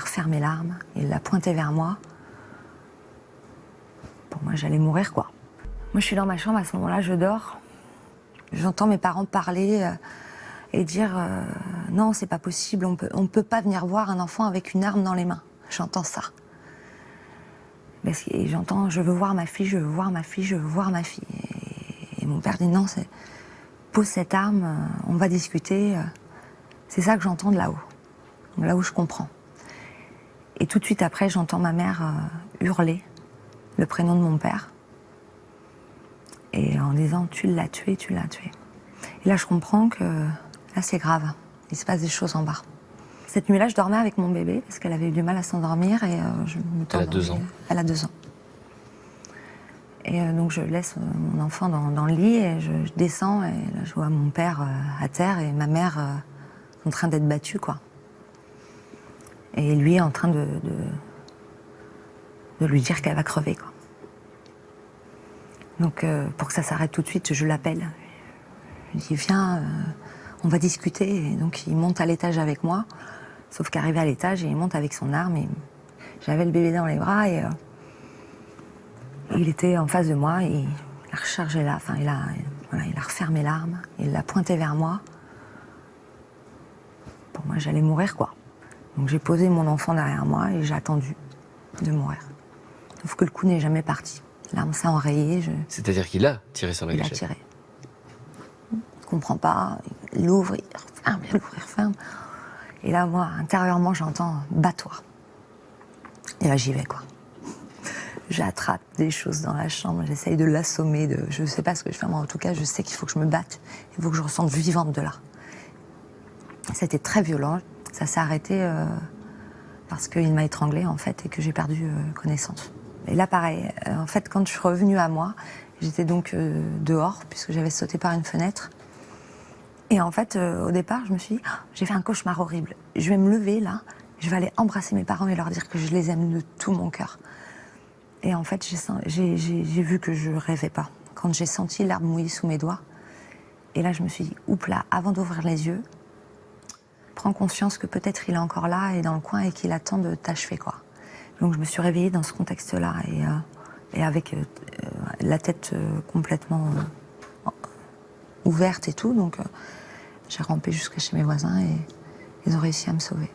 refermé mes larmes, il l'a pointé vers moi. Pour moi, j'allais mourir, quoi. Moi, je suis dans ma chambre, à ce moment-là, je dors. J'entends mes parents parler et dire non, c'est pas possible, on peut pas venir voir un enfant avec une arme dans les mains. J'entends ça. Et j'entends, je veux voir ma fille, je veux voir ma fille, je veux voir ma fille. Et mon père dit non, pose cette arme, on va discuter. C'est ça que j'entends de là-haut, là où je comprends. Et tout de suite après, j'entends ma mère hurler le prénom de mon père. Et en disant tu l'as tué, tu l'as tué. Et là, je comprends que là, c'est grave. Il se passe des choses en bas. Cette nuit-là, je dormais avec mon bébé parce qu'elle avait eu du mal à s'endormir et je me Elle a 2 ans. Elle a 2 ans. Et donc je laisse mon enfant dans le lit et je descends et là, je vois mon père à terre et ma mère en train d'être battue, quoi. Et lui en train de lui dire qu'elle va crever, quoi. Donc pour que ça s'arrête tout de suite, je l'appelle. Je lui dis viens, on va discuter. Et donc il monte à l'étage avec moi. Sauf qu'arrivé à l'étage, il monte avec son arme. Et j'avais le bébé dans les bras et il était en face de moi. Et il a rechargé là, enfin il a refermé l'arme. Il l'a pointé vers moi. Pour moi, j'allais mourir, quoi. Donc j'ai posé mon enfant derrière moi et j'ai attendu de mourir. Sauf que le coup n'est jamais parti. L'arme s'est enrayée. C'est-à-dire qu'il a tiré sur la gâchette. Il a tiré. Je comprends pas. Il ouvre, il referme, il ouvre, il referme. Et là, moi, intérieurement, j'entends « bats-toi ». Et là, j'y vais, quoi. J'attrape des choses dans la chambre, j'essaye de l'assommer, je sais pas ce que je fais, mais en tout cas, je sais qu'il faut que je me batte. Il faut que je ressente vivante de là. C'était très violent. Ça s'est arrêté parce qu'il m'a étranglée, en fait, et que j'ai perdu connaissance. Et là, pareil, en fait, quand je suis revenue à moi, j'étais donc dehors, puisque j'avais sauté par une fenêtre. Et en fait, au départ, je me suis dit, oh, j'ai fait un cauchemar horrible. Je vais me lever, là, je vais aller embrasser mes parents et leur dire que je les aime de tout mon cœur. Et en fait, j'ai vu que je rêvais pas. Quand j'ai senti l'herbe mouillée sous mes doigts, et là, je me suis dit, oups là, avant d'ouvrir les yeux, prends conscience que peut-être il est encore là et dans le coin et qu'il attend de t'achever, quoi. Donc je me suis réveillée dans ce contexte-là et avec la tête complètement ouverte et tout. Donc j'ai rampé jusqu'à chez mes voisins et ils ont réussi à me sauver.